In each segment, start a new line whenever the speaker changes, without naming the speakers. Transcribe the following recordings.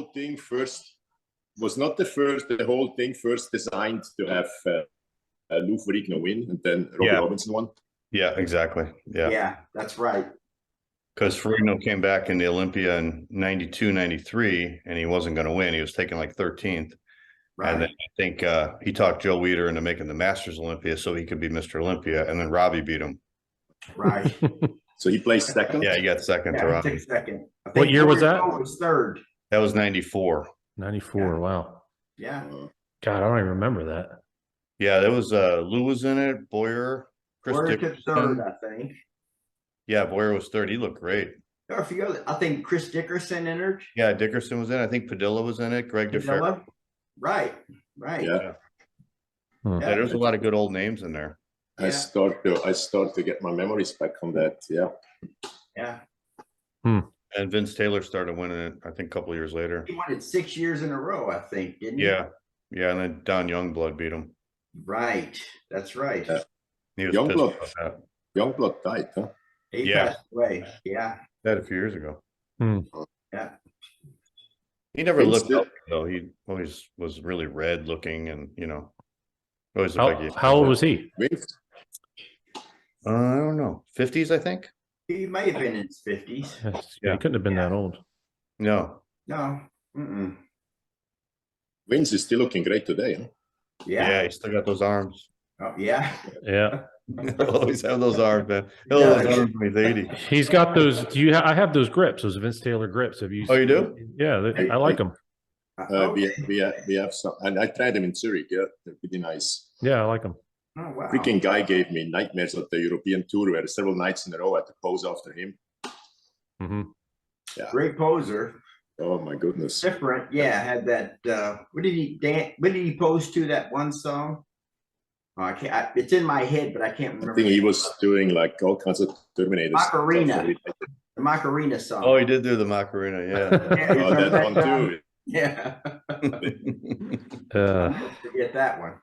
whole thing first the whole thing first designed to have Lou Ferrigno win and then Robbie Robinson won?
Yeah, exactly.
Yeah, that's right.
Because Ferrigno came back in the Olympia in 92, 93, and he wasn't going to win. He was taking like 13th. Right. And then I think he talked Joe Weider into making the Masters Olympia so he could be Mr. Olympia, and then Robbie beat him.
Right.
So he placed second?
Yeah, he got second to Robbie.
Second.
What year was that?
Was third.
That was 94.
94, wow.
Yeah.
God, I don't even remember that.
Yeah, there was Lou was in it, Boyer, Chris Dickerson.
Third, I think.
Yeah, Boyer was third. He looked great.
There are a few other, I think Chris Dickerson entered.
Yeah, Dickerson was in it. I think Padilla was in it. Greg DeFer.
Right.
Yeah.
Yeah, there's a lot of good old names in there.
I start to get my memories back on that.
Yeah.
And Vince Taylor started winning it, I think, a couple of years later.
He won it 6 years in a row, I think, didn't he?
Yeah, and then Don Youngblood beat him.
Right, that's right.
He was
Youngblood died, huh?
He passed away. Yeah.
That a few years ago.
Yeah.
He never looked up though. He always was really red looking, and always looked like
how old was he?
I don't know, 50s, I think.
He may have been in his 50s.
Yeah, he couldn't have been that old.
No.
Vince is still looking great today, huh?
Yeah, he still got those arms.
Oh, yeah.
Yeah.
He'll always have those arms, man. He'll have those arms when he's 80.
He's got those. I have those grips, those Vince Taylor grips. Have you?
Oh, you do?
Yeah, I like them.
We have some, and I tried them in Zurich. Yeah, they're pretty nice.
Yeah, I like them.
Oh, wow.
Freaking guy gave me nightmares at the European tour where several nights in a row I had to pose after him.
Yeah. Great poser.
Oh my goodness.
Different. Yeah, had that what did he pose to, that one song? Oh, I can't, it's in my head, but I can't remember.
I think he was doing like all kinds of Terminators.
Macarena. The Macarena song.
Oh, he did do the Macarena, yeah.
That one too.
Yeah. Forget that one.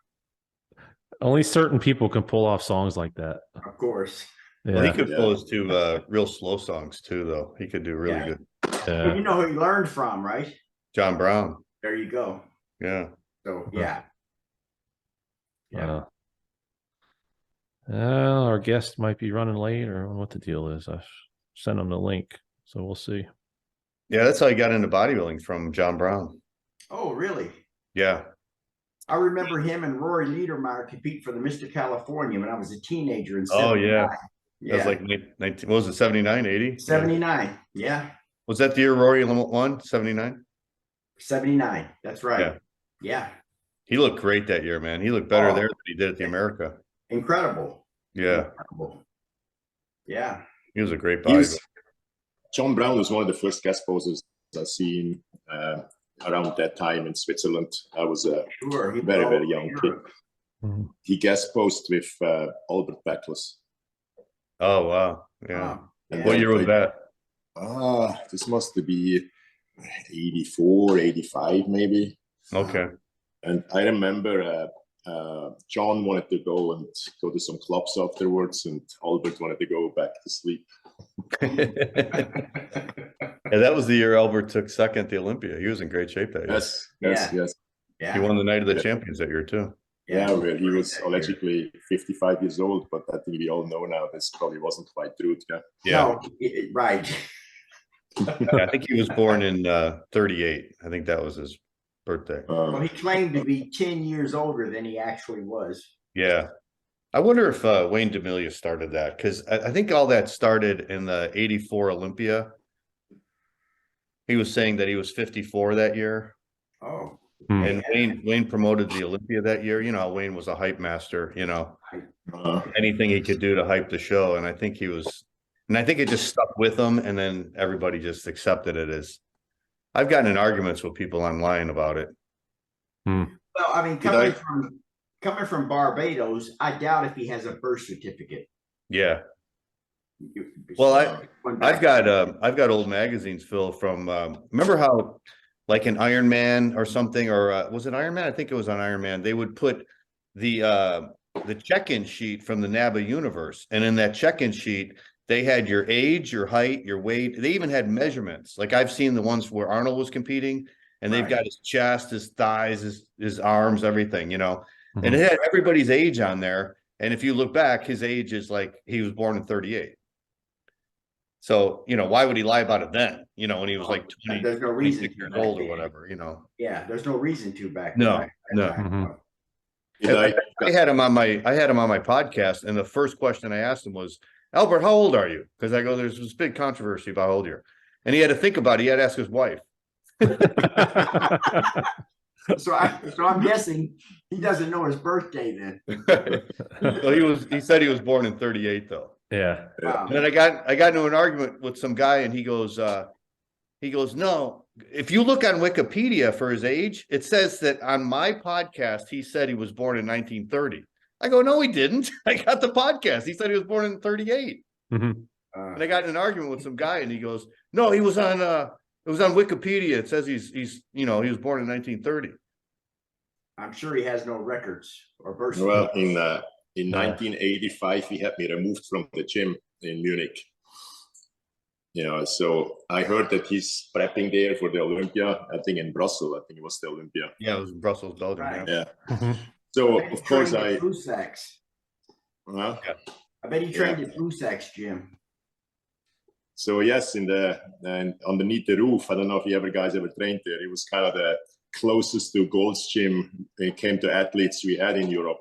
Only certain people can pull off songs like that.
Of course.
Yeah.
Well, he could pose to real slow songs too, though. He could do really good.
Well, you know who he learned from, right?
John Brown.
There you go.
Yeah.
So yeah.
Our guest might be running late, or what the deal is. I sent him the link, so we'll see.
Yeah, that's how he got into bodybuilding, from John Brown.
Oh, really?
Yeah.
I remember him and Rory Niedermeyer compete for the Mr. California when I was a teenager in
79. Oh, yeah.
Yeah.
That was like 19, what was it, 79, 80?
79, yeah.
Was that the year Rory won, 79?
79, that's right. Yeah.
He looked great that year, man. He looked better there than he did at the America.
Incredible.
Yeah.
Incredible. Yeah.
He was a great bodybuilder.
John Brown was one of the first guest posers I seen around that time in Switzerland. I was a very young kid. He guest posed with Albert Backless.
Oh, wow. Yeah. What year was that?
This must be 84, 85 maybe.
Okay.
And I remember John wanted to go to some clubs afterwards, and Albert wanted to go back to sleep.
Yeah, that was the year Albert took second at the Olympia. He was in great shape that year.
Yes.
Yeah.
He won the Night of the Champions that year too.
Yeah, well, he was allegedly 55 years old, but I think we all know now this probably wasn't quite true.
No, right.
Yeah, I think he was born in 38. I think that was his birthday.
Well, he claimed to be 10 years older than he actually was.
Yeah. I wonder if Wayne DeMilia started that, because I think all that started in the 84 Olympia. He was saying that he was 54 that year.
Oh.
And Wayne promoted the Olympia that year. You know how Wayne was a hype master, anything he could do to hype the show. And I think it just stuck with him, and then everybody just accepted it as. I've gotten in arguments with people online about it.
Well, I mean, coming from Barbados, I doubt if he has a birth certificate.
Yeah. Well, I've got old magazines, Phil, from remember how, like an Iron Man or something, or was it Iron Man? I think it was on Iron Man. They would put the check-in sheet from the NABA universe, and in that check-in sheet, they had your age, your height, your weight. They even had measurements. Like I've seen the ones where Arnold was competing. and they've
Right.
got his chest, his thighs, his arms, everything, you know, and
Mhm.
it had everybody's age on there. And if you look back, his age is like he was born in 38. So, you know, why would he lie about it then? You know, when he was like 20,
There's no reason
26
to
years
back
old or
then.
whatever, you know.
Yeah, there's no reason to back
No,
back that
no.
time.
Mhm.
You know,
I had him on my podcast, and the first question I asked him was, Albert, how old are you? Because I go, there's this big controversy about how old you're. And he had to think about it. He had to ask his wife.
So I'm guessing he doesn't know his birthday then.
So he said he was born in 38 though.
Yeah.
Wow.
And then I got into an argument with some guy, and he goes, no, if you look on Wikipedia for his age, it says that on my podcast, he said he was born in 1930. I go, no, he didn't. I got the podcast. He said he was born in 38.
Mhm.
And I got in an argument with some guy, and he goes, no, it was on Wikipedia. It says he's he was born in 1930.
I'm sure he has no records or birth.
well, in 1985, he had me removed from the gym in Munich. You know, so I heard that he's prepping there for the Olympia. I think in Brussels. I think it was the Olympia.
Yeah, it was in Brussels, Belgium.
Right.
Yeah.
Yeah.
Mhm.
So of course I.
I bet he trained at Lusak's gym.
So yes, underneath the roof. I don't know if you guys ever trained there. It was kind of the closest to Gold's gym when it came to athletes we had in Europe.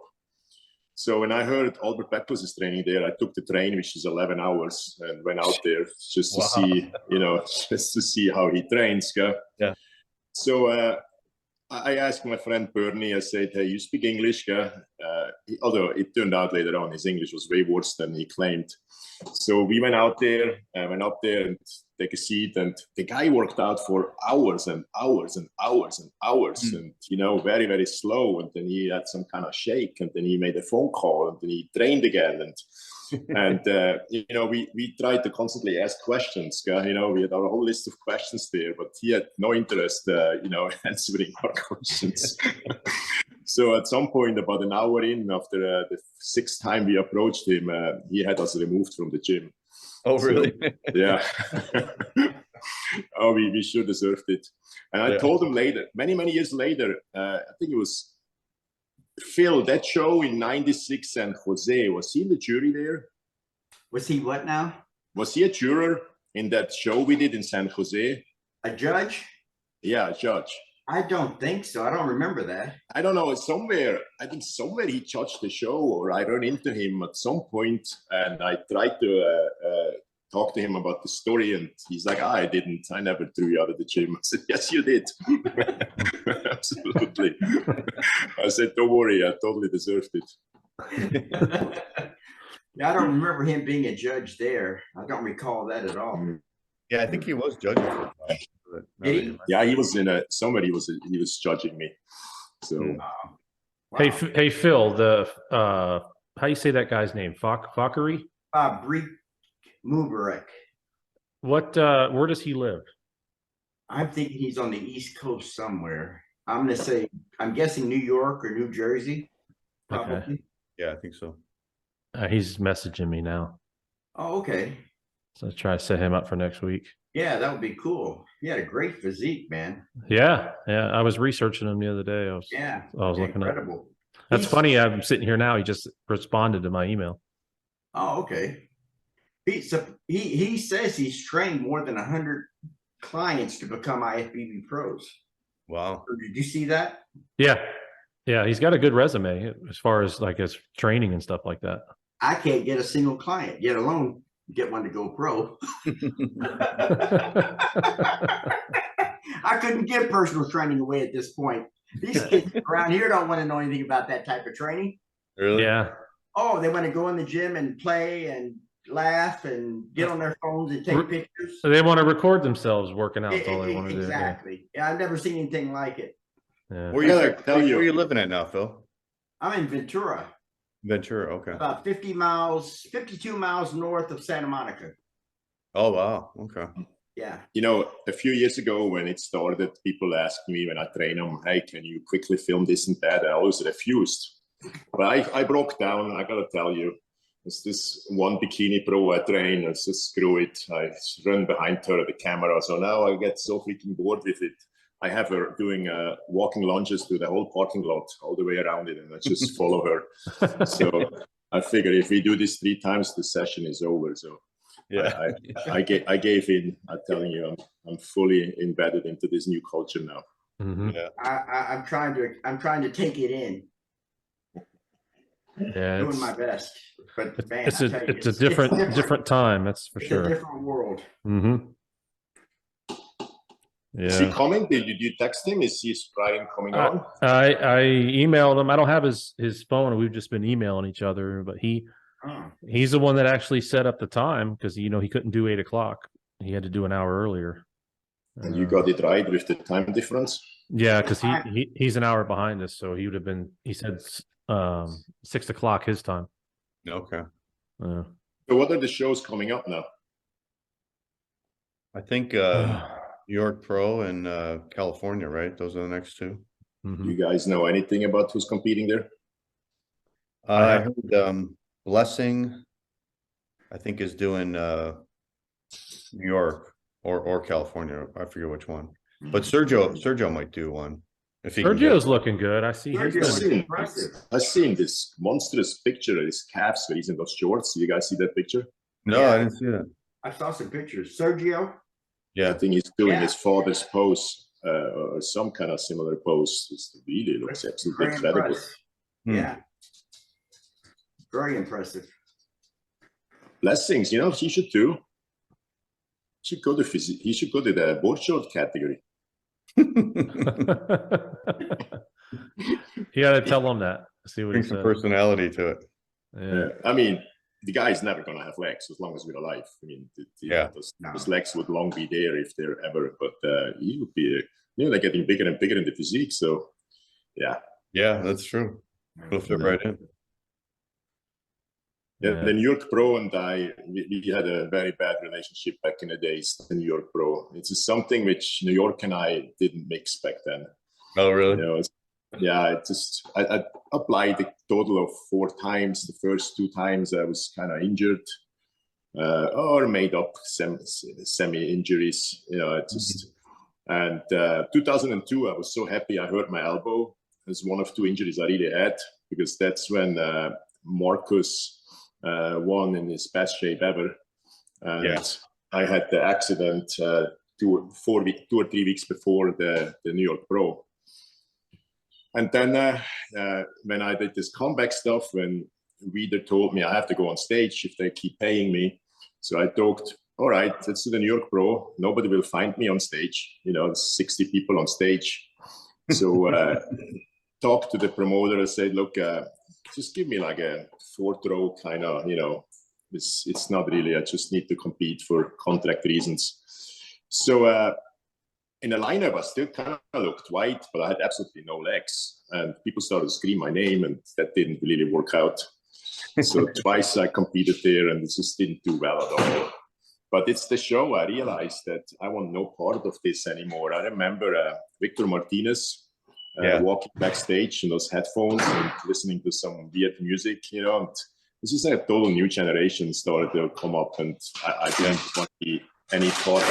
So when I heard Albert Peppers is training there, I took the train, which is 11 hours, and went out there just to see, just to see how he trains.
Yeah.
So I asked my friend Bernie, I said, hey, you speak English? Although it turned out later on his English was way worse than he claimed. So we went out there, went up there and take a seat, and the guy worked out for hours and hours and hours and hours, and very, very slow. And then he had some kind of shake, and then he made a phone call, and then he trained again. And we tried to constantly ask questions. We had our whole list of questions there, but he had no interest, answering our questions. So at some point, about an hour in, after the sixth time we approached him, he had us removed from the gym.
Oh, really?
So, yeah. Oh, we sure deserved it. And I told him later, many, many years later, I think it was Phil, that show in '96 San Jose, was he in the jury there?
Was he what now?
Was he a juror in that show we did in San Jose?
A judge?
Yeah, a judge.
I don't think so. I don't remember that.
I don't know. I think somewhere he judged the show, or I ran into him at some point, and I tried to talk to him about the story, and he's like, I didn't. I never threw you out of the gym. I said, yes, you did. Absolutely. I said, don't worry. I totally deserved it.
Yeah, I don't remember him being a judge there. I don't recall that at all.
Yeah, I think he was judging for a while.
Did he?
Yeah, he was in somebody he was judging me. So
Wow.
Hey, Phil, how you say that guy's name? Fakari?
Breek Mubarak.
Where does he live?
I'm thinking he's on the East Coast somewhere. I'm guessing New York or New Jersey. Probably.
Okay.
Yeah, I think so.
He's messaging me now.
Oh, okay.
So I'll try to set him up for next week.
Yeah, that would be cool. He had a great physique, man.
Yeah. I was researching him the other day. I was looking up.
Incredible.
That's funny. I'm sitting here now. He just responded to my email.
Oh, okay. He says he's trained more than 100 clients to become IFBB pros.
Wow.
Did you see that?
Yeah. He's got a good resume as far as like his training and stuff like that.
I can't get a single client, yet alone get one to go pro. I couldn't give personal training away at this point. These kids around here don't want to know anything about that type of training.
Really?
Yeah.
Oh, they want to go in the gym and play and laugh and get on their phones and take pictures.
So they want to record themselves working out. That's all they want to do.
Exactly. Yeah, I've never seen anything like it.
Yeah.
Where are you living at now, Phil?
I'm in Ventura.
Ventura, okay.
About 52 miles north of Santa Monica.
Oh, wow. Okay.
Yeah.
A few years ago when it started, people asked me when I train them, hey, can you quickly film this and that? I always refused. But I broke down, I got to tell you. It's this one bikini pro I train. I just screw it. I run behind her at the camera. So now I get so freaking bored with it. I have her doing walking lunges to the whole parking lot all the way around it, and I just follow her. So I figure if we do this 3 times, the session is over. So
Yeah.
I gave in. I'm telling you, I'm fully embedded into this new culture now.
Yeah.
I'm trying to take it in.
Yeah,
Doing my best, but man,
it's
I tell you,
a different time. That's for
it's
sure.
a different world.
Mm-hmm.
Is he
Yeah.
coming? Did you text him? Is he trying coming on?
I emailed him. I don't have his phone. We've just been emailing each other, but he's the one that actually set up the time because he couldn't do 8 o'clock. He had to do an hour earlier.
And you got it right with the time difference?
Yeah, because he's an hour behind us, so he would have been. He said 6 o'clock his time.
Okay.
So what are the shows coming up now?
I think New York Pro and California, right? Those are the next 2.
You guys know anything about who's competing there?
I heard Blessing, I think, is doing New York or California. I forget which one. But Sergio might do one. If he
Sergio's looking good. I see.
I've seen this monstrous picture of his calves where he's in those shorts. You guys see that picture?
No,
Yeah.
I didn't see that.
I saw some pictures. Sergio.
Yeah,
I think he's doing his father's pose or some kind of similar pose. It really looks absolutely
Very
incredible.
impressed. Yeah. Very impressive.
Blessings, he should do. He should go to the board short category.
You got to tell him that. See what
bring
he
some
says.
personality to it.
Yeah.
I mean, the guy's never going to have legs as long as we're alive. I mean, those legs would long be there if they're ever, but he would be, they're getting bigger and bigger in the physique. So, yeah.
Yeah, that's true. He'll fit right in.
Yeah, the New York Pro and we had a very bad relationship back in the days, the New York Pro. It's just something which New York and I didn't mix back then.
Oh, really?
I applied a total of 4 times. The first 2 times I was kind of injured or made up semi-injuries. And 2002, I was so happy I hurt my elbow. It's one of 2 injuries I really had, because that's when Marcus won in his best shape ever. And I had the accident 2 or 3 weeks before the New York Pro. And then when I did this comeback stuff, when Weider told me I have to go on stage if they keep paying me. So I talked, all right, let's do the New York Pro. Nobody will find me on stage. 60 people on stage. So talked to the promoter and said, look, just give me like a 4th row kind of, it's not really, I just need to compete for contract reasons. So in the lineup, I still kind of looked white, but I had absolutely no legs. And people started to scream my name, and that didn't really work out. So twice I competed there, and it just didn't do well at all. But it's the show. I realized that I want no part of this anymore. I remember Victor Martinez walking backstage in those headphones and listening to some weird music, And this is a total new generation started to come up, and I didn't want to be any part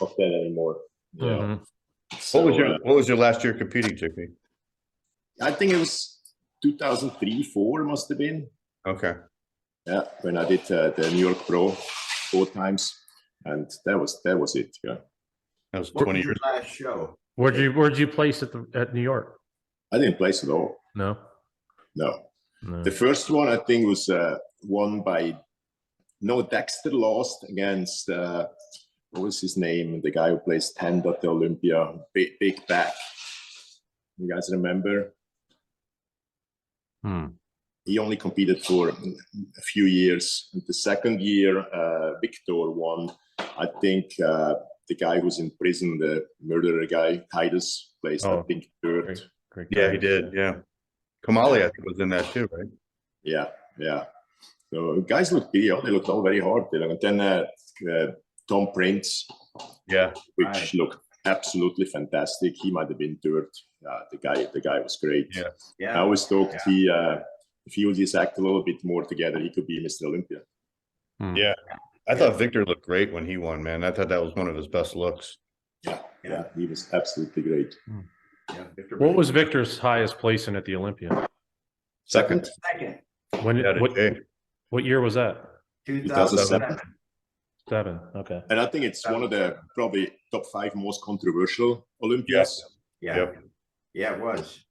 of that anymore. Yeah. So,
what was your last year competing, Chicky?
I think it was 2003-04 must have been.
Okay.
Yeah, when I did the New York Pro 4 times, and that was it. Yeah.
That was 20
What was
years.
your last show?
Where'd you place at New York?
I didn't place at all.
No.
The first one I think was won by Dexter lost against what was his name? The guy who plays 10 at the Olympia, big back. You guys remember? He only competed for a few years. And the second year, Victor won. I think the guy who's in prison, the murderer guy, Titus, placed, I think, 3rd.
Great
Yeah, he did. Yeah. Kamali, I think, was in that too, right?
Yeah. So guys looked they looked all very hard. And then Tom Prince, which looked absolutely fantastic. He might have been 3rd. The guy was great.
Yeah.
I always thought if he would just act a little bit more together, he could be Mr. Olympia.
Yeah. I thought Victor looked great when he won, man. I thought that was one of his best looks.
Yeah, he was absolutely great.
Yeah, Victor
What was Victor's highest placing at the Olympia?
Second,
second?
When
Yeah,
what year was that?
2007.
7. Okay.
and I think it's one of the probably top 5 most controversial Olympias.
Yeah.
Yep.
Yeah, it was.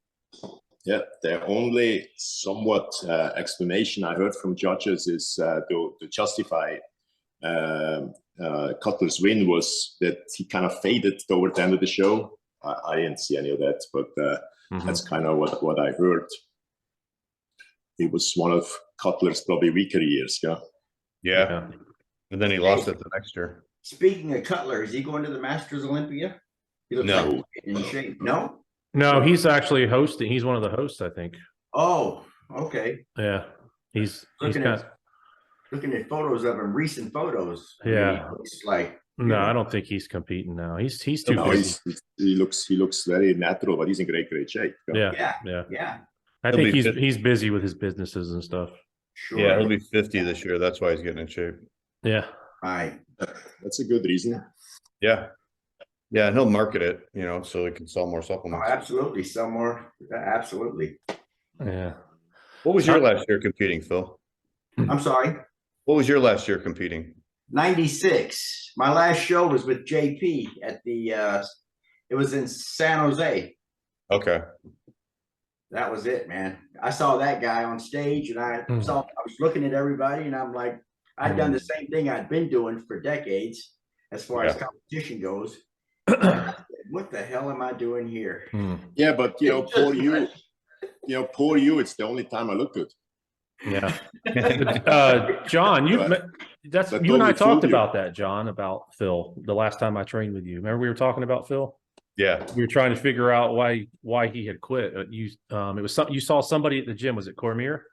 Yeah, the only somewhat explanation I heard from judges is to justify Cutler's win was that he kind of faded toward the end of the show. I didn't see any of that, but that's kind of what I heard. It was one of Cutler's probably weaker years.
Yeah. And then he lost it the next year.
Speaking of Cutler, is he going to the Masters Olympia? He looks
No.
like he's in shape. No?
No, he's actually hosting. He's one of the hosts, I think.
Oh, okay.
Yeah. He's
Looking
got,
at photos of him, recent photos. I mean,
Yeah.
he looks like
no, I don't think he's competing now. He's too
No,
busy.
he looks very natural, but he's in great shape.
Yeah. I
He'll
think
be
he's busy with his businesses and stuff.
sure.
Yeah, he'll be 50 this year. That's why he's getting in shape.
Yeah.
Right.
That's a good reason.
Yeah. Yeah, and he'll market it, so he can sell more
Oh,
supplements.
absolutely. Some more. Absolutely.
Yeah.
What was your last year competing, Phil?
I'm sorry.
What was your last year competing?
96. My last show was with JP at the it was in San Jose.
Okay.
That was it, man. I saw that guy on stage and I was looking at everybody and I'm like, I'd done the same thing I'd been doing for decades as far as competition goes. What the hell am I doing here?
Yeah, but poor you. Poor you. It's the only time I look good.
Yeah. John, you and I talked about that, John, about Phil the last time I trained with you. Remember we were talking about Phil?
Yeah.
We were trying to figure out why he had quit. It was something you saw somebody at the gym. Was it Cormier?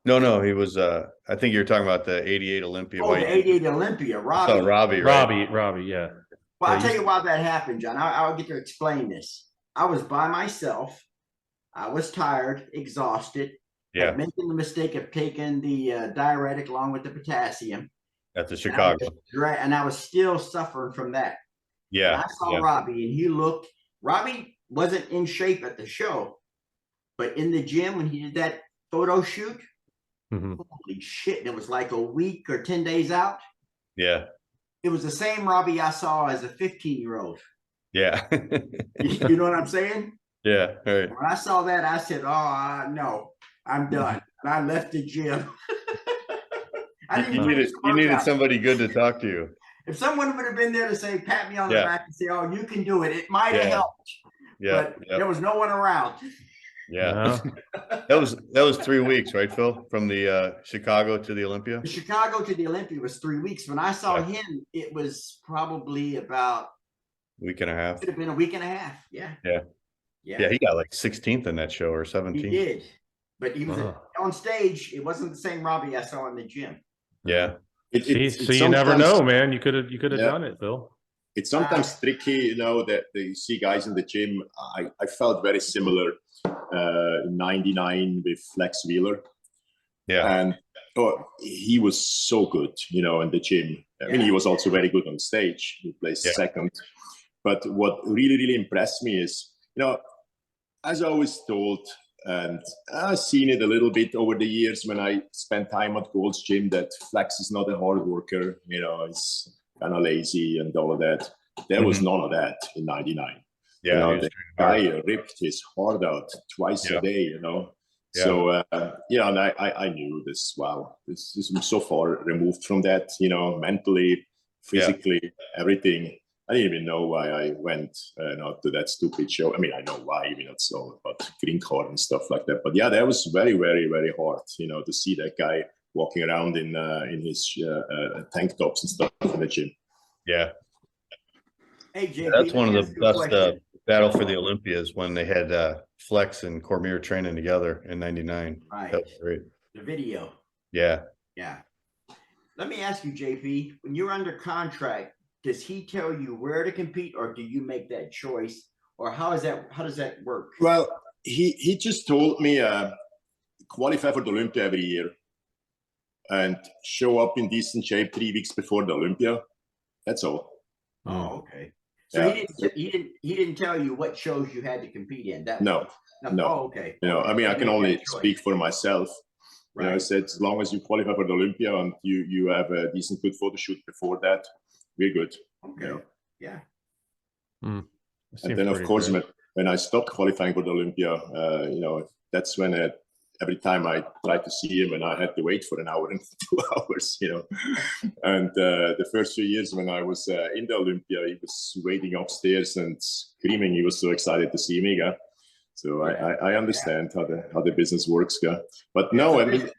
No, he was I think you're talking about the 88 Olympia.
Oh, the 88 Olympia, Robbie.
Oh, Robbie, right?
Robbie, yeah.
Well, I'll tell you why that happened, John. I'll get to explain this. I was by myself. I was tired, exhausted.
Yeah.
Making the mistake of taking the diuretic along with the potassium.
At the Chicago.
And I was still suffering from that.
Yeah.
And I saw Robbie and Robbie wasn't in shape at the show, but in the gym when he did that photo shoot, holy shit, it was like a week or 10 days out.
Yeah.
It was the same Robbie I saw as a 15-year-old.
Yeah.
You know what I'm saying?
Yeah. Right.
When I saw that, I said, no, I'm done. And I left the gym.
You needed somebody good to talk to you.
If someone would have been there to say, pat me on the back and say, oh, you can do it, it might have helped.
Yeah.
But there was no one around.
Yeah. That was 3 weeks, right, Phil? From the Chicago to the Olympia?
The Chicago to the Olympia was 3 weeks. When I saw him, it was probably about
week and a half.
Could have been a week and a half. Yeah.
Yeah. Yeah, he got like 16th in that show or 17th.
He did. But he was on stage. It wasn't the same Robbie I saw in the gym.
Yeah.
So you never know, man. You could have done it, Phil.
It's sometimes tricky, that you see guys in the gym. I felt very similar in '99 with Flex Wheeler.
Yeah.
And he was so good, in the gym. I mean, he was also very good on stage. He placed second. But what really, really impressed me is, as I always told, and I've seen it a little bit over the years when I spent time at Gold's Gym, that Flex is not a hard worker, he's kind of lazy and all of that. There was none of that in '99.
Yeah,
the guy ripped his heart out twice a day, Yeah. So, and I knew this, wow, this is so far removed from that, mentally, physically, everything. I didn't even know why I went to that stupid show. I mean, I know why, it's all about green card and stuff like that. But yeah, that was very, very, very hard, to see that guy walking around in his tank tops and stuff in the gym.
Yeah.
Hey, JP,
that's one of the best battle for the Olympias when they had Flex and Cormier training together in '99.
Right.
That was great.
The video.
Yeah.
Yeah. Let me ask you, JP, when you're under contract, does he tell you where to compete, or do you make that choice, or how does that work?
Well, he just told me qualify for the Olympia every year and show up in decent shape 3 weeks before the Olympia. That's all.
Oh, okay. So
Yeah.
he didn't tell you what shows you had to compete in.
No.
Oh, okay.
I mean, I can only speak for myself.
Right.
I said, as long as you qualify for the Olympia and you have a decent, good photo shoot before that, we're good.
Okay. Yeah.
And then, of course, when I stopped qualifying for the Olympia, that's when every time I tried to see him, and I had to wait for an hour and 2 hours, And the first 3 years when I was in the Olympia, he was waiting upstairs and screaming. He was so excited to see me. So I understand how the business works. But no, I mean,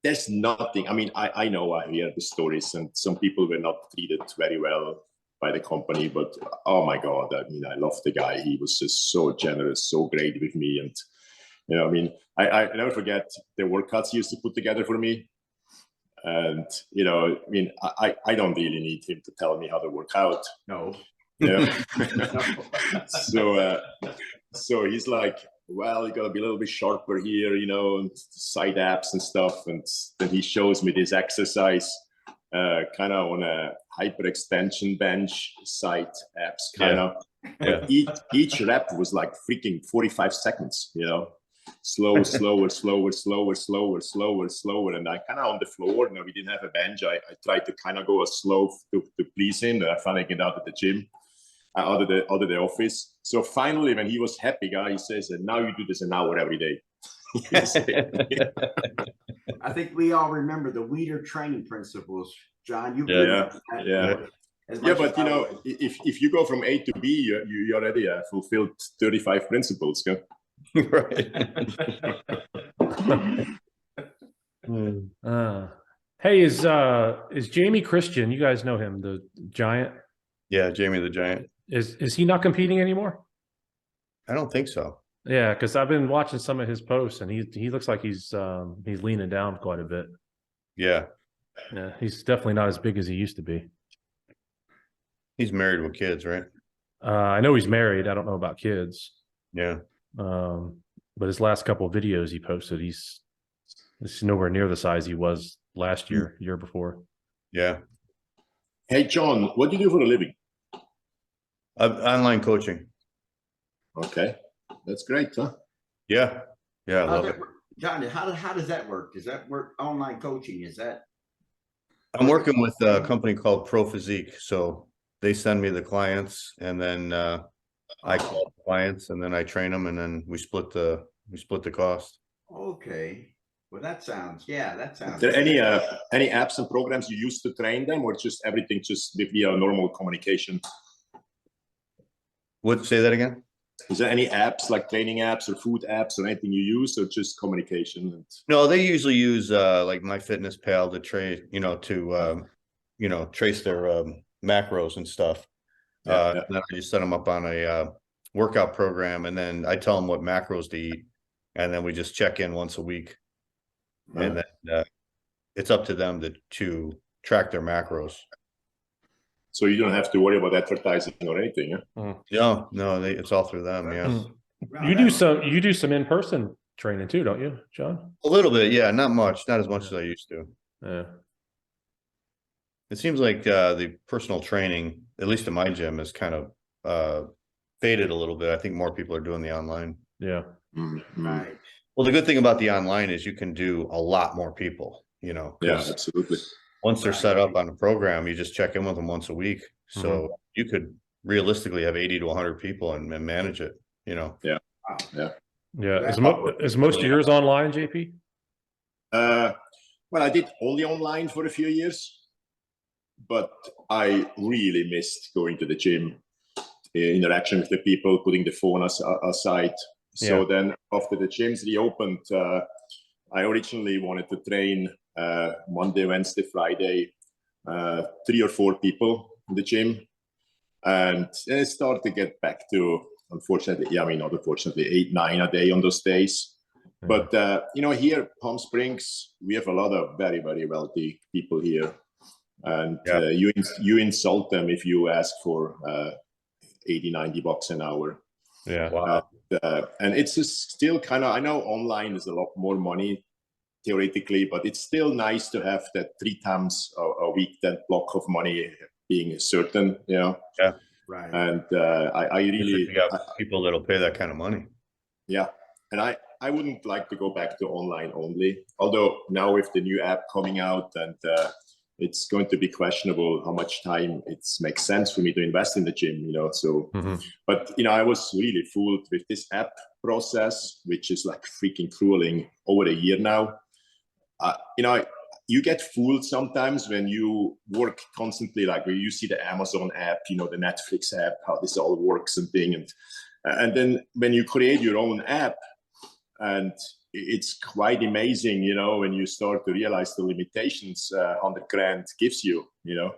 there's nothing. I mean, I know I hear the stories, and some people were not treated very well by the company. But oh my God, I mean, I love the guy. He was just so generous, so great with me, and I mean, I never forget the workouts he used to put together for me. And I mean, I don't really need him to tell me how to work out.
No.
So he's like, well, you gotta be a little bit sharper here, and side abs and stuff. And then he shows me this exercise, kind of on a hyperextension bench, side abs, kind of.
Yeah.
Each rep was like freaking 45 seconds, slower, slower. And I kind of on the floor, we didn't have a bench. I tried to kind of go as slow to please him. I finally get out of the gym, out of the office. So finally, when he was happy, he says, now you do this an hour every day.
I think we all remember the Weider training principles, John.
Yeah. But if you go from A to B, you already fulfilled 35 principles.
Right.
Hey, is Jamie Christian? You guys know him, the giant?
Yeah, Jamie the Giant.
Is he not competing anymore?
I don't think so.
Yeah, because I've been watching some of his posts, and he looks like he's leaning down quite a bit.
Yeah.
Yeah, he's definitely not as big as he used to be.
He's married with kids, right?
I know he's married. I don't know about kids.
Yeah.
But his last couple of videos he posted, he's nowhere near the size he was last year before.
Yeah.
Hey, John, what do you do for a living?
Online coaching.
Okay, that's great, huh?
Yeah. Yeah, I love it.
John, how does that work? Does that work, online coaching? Is that?
I'm working with a company called Pro Physique. So they send me the clients, and then I call the clients, and then I train them, and then we split the cost.
Okay. Well, that sounds. Is
there any apps and programs you use to train them, or just everything just via normal communication?
Say that again?
Is there any apps like training apps or food apps or anything you use, or just communication?
No, they usually use like MyFitnessPal to train, trace their macros and stuff. Then I just set them up on a workout program, and then I tell them what macros to eat, and then we just check in once a week, and then it's up to them to track their macros.
So you don't have to worry about advertising or anything, yeah?
No, it's all through them. Yeah.
You do some in-person training too, don't you, John?
A little bit, yeah. Not much, not as much as I used to.
Yeah.
It seems like the personal training, at least in my gym, is kind of faded a little bit. I think more people are doing the online.
Yeah.
Right.
Well, the good thing about the online is you can do a lot more people.
Yeah, absolutely.
Once they're set up on a program, you just check in with them once a week. So you could realistically have 80 to 100 people and manage it,
Yeah.
Is most of yours online, JP?
Well, I did only online for a few years, but I really missed going to the gym, interaction with the people, putting the phone aside. So then after the gyms reopened, I originally wanted to train Monday, Wednesday, Friday, 3 or 4 people in the gym. And then it started to get back to, unfortunately, not unfortunately, 8, 9 a day on those days. But, here, Palm Springs, we have a lot of very, very wealthy people here. And you insult them if you ask for $80, $90 an hour.
Yeah.
Wow.
And it's just still kind of, I know online is a lot more money theoretically, but it's still nice to have that 3 times a week, that block of money being certain, you know.
Yeah.
Right.
And I really
You got people that'll pay that kind of money.
Yeah, and I wouldn't like to go back to online only. Although now with the new app coming out, and it's going to be questionable how much time it makes sense for me to invest in the gym, you know. So, but you know, I was really fooled with this app process, which is like freaking crueling over a year now. You know, you get fooled sometimes when you work constantly, like when you see the Amazon app, you know, the Netflix app, how this all works and thing. And then when you create your own app, and it's quite amazing, you know, when you start to realize the limitations 100 grand gives you, you know,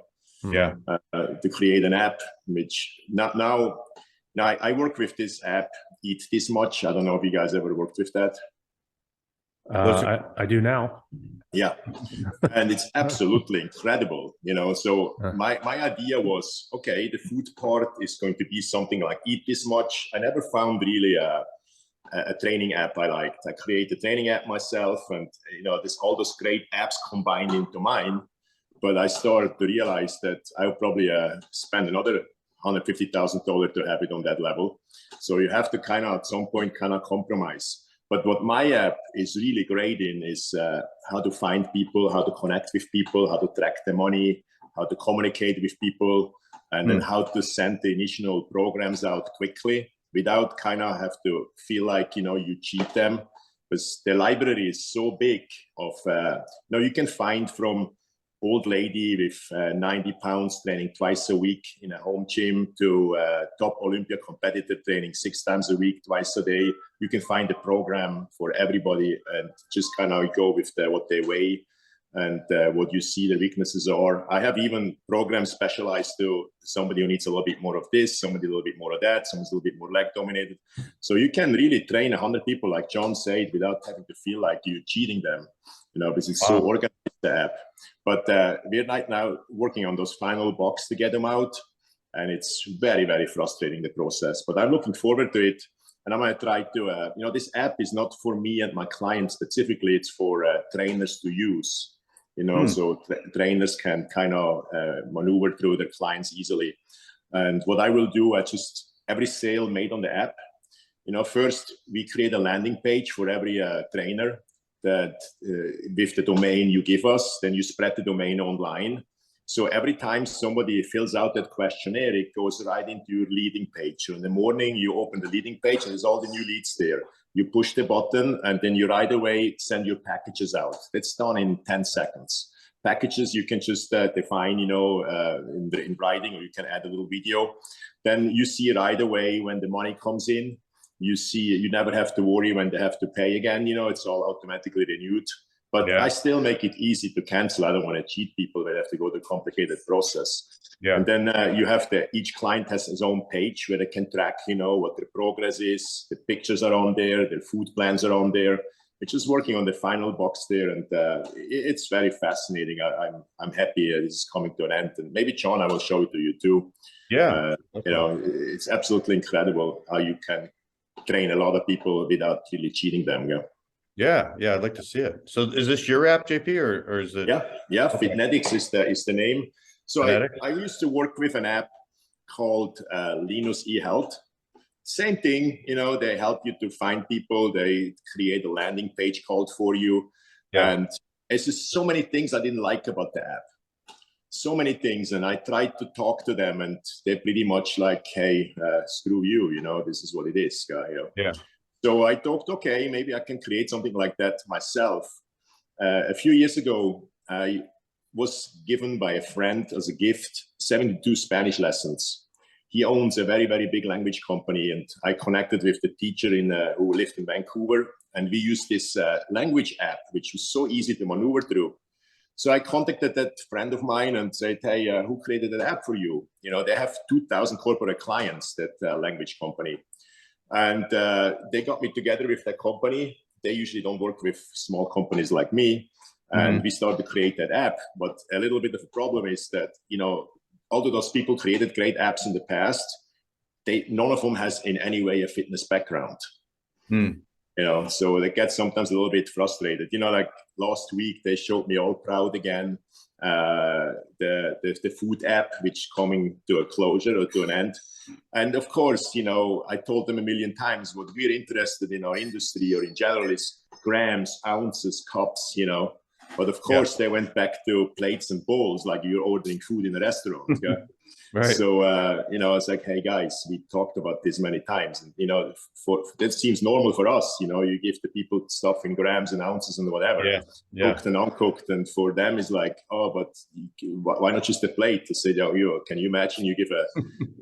to create an app, which now I work with this app, Eat This Much. I don't know if you guys ever worked with that.
I do now.
Yeah, and it's absolutely incredible, you know. So my idea was, okay, the food part is going to be something like Eat This Much. I never found really a training app I liked. I create a training app myself, and you know, there's all those great apps combined into mine. But I started to realize that I'll probably spend another $150,000 to have it on that level. So you have to kind of at some point kind of compromise. But what my app is really great in is how to find people, how to connect with people, how to track the money, how to communicate with people, and then how to send the initial programs out quickly without kind of have to feel like, you know, you cheat them. Because the library is so big of, you know, you can find from old lady with 90 pounds training twice a week in a home gym to top Olympia competitor training 6 times a week, twice a day. You can find a program for everybody and just kind of go with what they weigh and what you see the weaknesses are. I have even programs specialized to somebody who needs a little bit more of this, somebody a little bit more of that, someone's a little bit more leg dominated. So you can really train 100 people, like John said, without having to feel like you're cheating them, you know, because it's so organized, the app. But we're right now working on those final box to get them out. And it's very, very frustrating, the process. But I'm looking forward to it. And I'm going to try to, you know, this app is not for me and my clients specifically. It's for trainers to use, you know, so trainers can kind of maneuver through their clients easily. And what I will do, every sale made on the app, you know, first we create a landing page for every trainer that with the domain you give us, then you spread the domain online. So every time somebody fills out that questionnaire, it goes right into your leading page. So in the morning, you open the leading page and there's all the new leads there. You push the button and then you right away send your packages out. That's done in 10 seconds. Packages, you can just define, you know, in writing, or you can add a little video. Then you see right away when the money comes in. You see, you never have to worry when they have to pay again. You know, it's all automatically renewed. But I still make it easy to cancel. I don't want to cheat people. They have to go through a complicated process. Yeah. And then you have each client has his own page where they can track, you know, what their progress is. The pictures are on there. Their food plans are on there. We're just working on the final box there. And it's very fascinating. I'm happy this is coming to an end. And maybe, John, I will show it to you too.
Yeah.
You know, it's absolutely incredible how you can train a lot of people without really cheating them.
Yeah, I'd like to see it. So is this your app, JP, or is it?
Yeah. Okay. Fitnetics is the name. So I used to work with an app called Linus eHealth. Same thing, you know, they help you to find people. They create a landing page called for you. Yeah. And it's just so many things I didn't like about the app. So many things. And I tried to talk to them and they're pretty much like, hey, screw you, you know, this is what it is, guy. You know? Yeah. So I thought, okay, maybe I can create something like that myself. A few years ago, I was given by a friend as a gift 72 Spanish lessons. He owns a very, very big language company, and I connected with the teacher who lived in Vancouver, and we used this language app, which was so easy to maneuver through. So I contacted that friend of mine and said, hey, who created an app for you? You know, they have 2,000 corporate clients, that language company. And they got me together with that company. They usually don't work with small companies like me. And we started to create that app. But a little bit of a problem is that, you know, although those people created great apps in the past, none of them has in any way a fitness background. You know, so they get sometimes a little bit frustrated. You know, like last week they showed me All Proud again, the food app, which coming to a closure or to an end. And of course, you know, I told them a million times what we're interested in our industry or in general is grams, ounces, cups, you know. But of course, they went back to plates and bowls, like you're ordering food in a restaurant. Yeah.
Right.
So, you know, it's like, hey, guys, we talked about this many times. And, you know, that seems normal for us. You know, you give the people stuff in grams and ounces and whatever, cooked and uncooked. And for them, it's like, oh, but why not just a plate? To say, oh, you can you imagine you give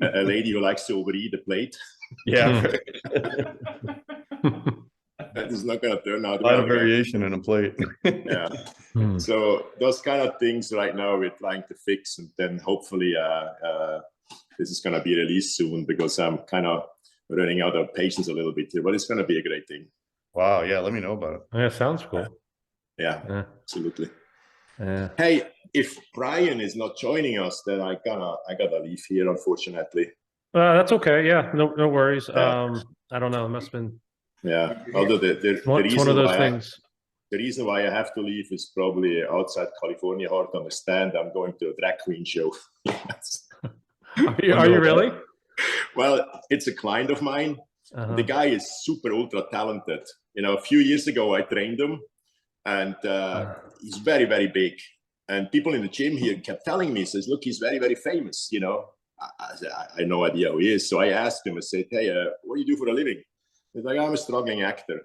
a lady who likes to overeat a plate?
Yeah.
That is not going to turn out
a lot
well.
of variation in a plate.
Yeah. So those kind of things right now we're trying to fix, and then hopefully this is going to be released soon, because I'm kind of running out of patience a little bit here, but it's going to be a great thing.
Wow. Yeah. Let me know about it.
Yeah, sounds cool.
Yeah, absolutely.
Yeah.
Hey, if Brian is not joining us, then I gotta leave here, unfortunately.
That's okay. Yeah, no worries. I don't know. It must have been.
Yeah, although the
It's one of those things.
The reason why I have to leave is probably outside California, hard to understand. I'm going to a drag queen show.
Are you really?
Well, it's a client of mine. The guy is super ultra talented. You know, a few years ago I trained him, and he's very, very big. And people in the gym here kept telling me, says, look, he's very, very famous. You know, I had no idea who he is. So I asked him, I said, hey, what do you do for a living? He's like, I'm a struggling actor.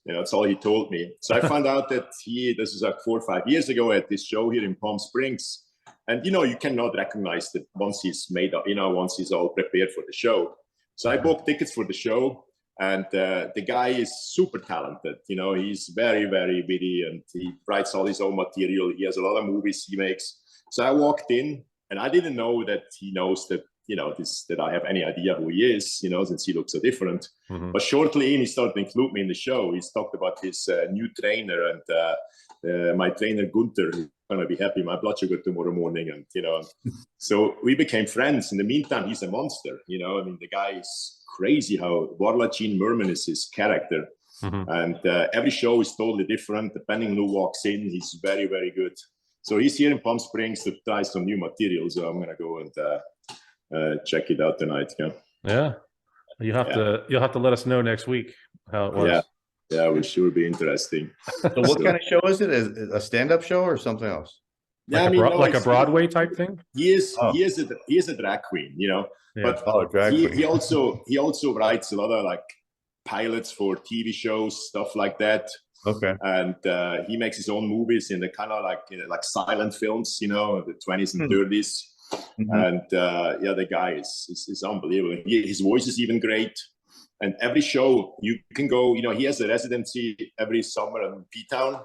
You know, that's all he told me. So I found out that this is like 4 or 5 years ago at this show here in Palm Springs. And, you know, you cannot recognize that once he's made up, you know, once he's all prepared for the show. So I bought tickets for the show, and the guy is super talented. You know, he's very, very witty, and he writes all his own material. He has a lot of movies he makes. So I walked in, and I didn't know that he knows that, you know, that I have any idea who he is, you know, since he looks so different. But shortly in, he started to include me in the show. He's talked about his new trainer, and my trainer, Gunther, is going to be happy my blood sugar tomorrow morning. And, you know, so we became friends. In the meantime, he's a monster. You know, I mean, the guy is crazy how Warlachin Merman is his character. And every show is totally different. Depending on who walks in, he's very, very good. So he's here in Palm Springs to try some new material. So I'm going to go and check it out tonight.
Yeah. You'll have to let us know next week how it was.
Yeah, it will sure be interesting.
So what kind of show is it? Is it a stand-up show or something else?
Like, like a Broadway type thing?
He is a drag queen, you know.
Yeah.
But he also writes a lot of like pilots for TV shows, stuff like that.
Okay.
And he makes his own movies in the kind of like silent films, you know, the 20s and 30s. And the guy is unbelievable. His voice is even great. And every show you can go, you know, he has a residency every summer in P-Town.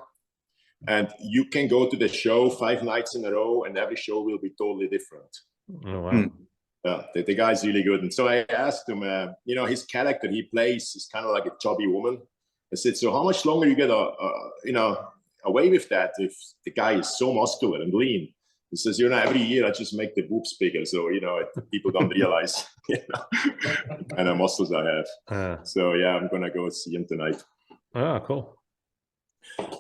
And you can go to the show 5 nights in a row, and every show will be totally different.
Oh, wow.
Yeah, the guy's really good. And so I asked him, you know, his character he plays is kind of like a chubby woman. I said, so how much longer you get, you know, away with that if the guy is so muscular and lean? He says, you know, every year I just make the boobs bigger, so, you know, people don't realize, you know, kind of muscles I have. So, yeah, I'm going to go see him tonight.
Oh, cool.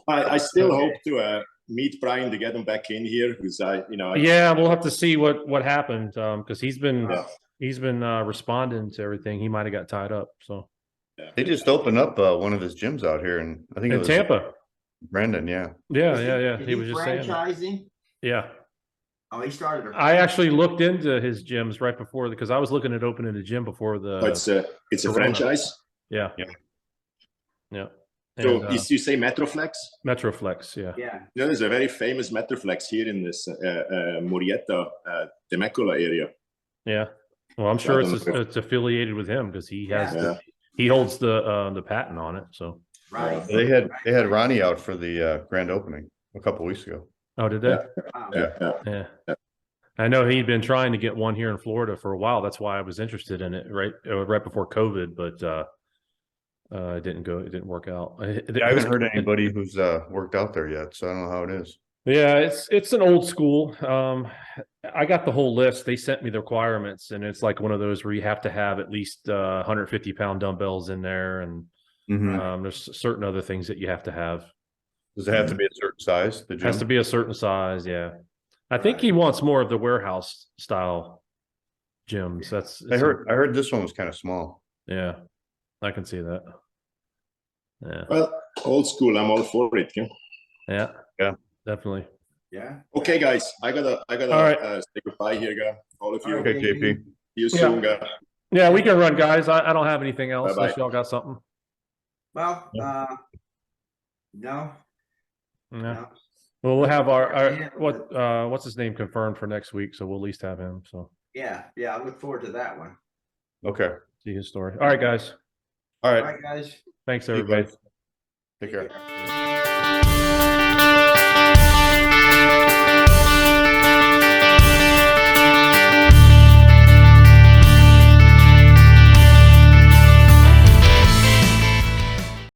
I still hope to meet Brian to get him back in here, because
yeah, we'll have to see what happened, because he's been responding to everything. He might have got tied up. So
they just opened up one of his gyms out here, and I think it was
Tampa.
Brandon, yeah.
He was just
franchising?
saying. Yeah.
Oh, he started.
I actually looked into his gyms right before, because I was looking at opening a gym before the.
It's a franchise.
Yeah.
So did you say Metroflex?
Metroflex, yeah.
Yeah.
You know, there's a very famous Metroflex here in this Murrieta, Temecula area.
Yeah. Well, I'm sure it's affiliated with him, because he has he holds the patent on it. So
right.
They had Ronnie out for the grand opening a couple of weeks ago.
Oh, did they?
Yeah.
I know he'd been trying to get one here in Florida for a while. That's why I was interested in it right before COVID, but it didn't work out.
I haven't heard anybody who's worked out there yet, so I don't know how it is.
Yeah, it's an old school. I got the whole list. They sent me the requirements, and it's like one of those where you have to have at least 150-pound dumbbells in there, and There's certain other things that you have to have.
Does it have to be a certain size? The
It
gym
has to be a certain size. Yeah. I think he wants more of the warehouse style gyms.
I heard this one was kind of small.
Yeah, I can see that. Yeah.
Well, old school. I'm all for it.
Yeah.
Yeah.
Definitely.
Yeah.
Okay, guys. I gotta
All right.
say goodbye here, guys. All of you.
All right,
Okay, JP.
See you soon, guys.
Yeah, we can run, guys. I don't have anything else
Bye-bye.
unless y'all got something.
Well, no.
Yeah.
No.
Well, we'll have our what's his name confirmed for next week, so we'll at least have him. So
Yeah. I look forward to that one.
Okay.
see his story. All right, guys.
All
All
right.
right, guys.
Thanks,
See you
everybody.
guys. Take care.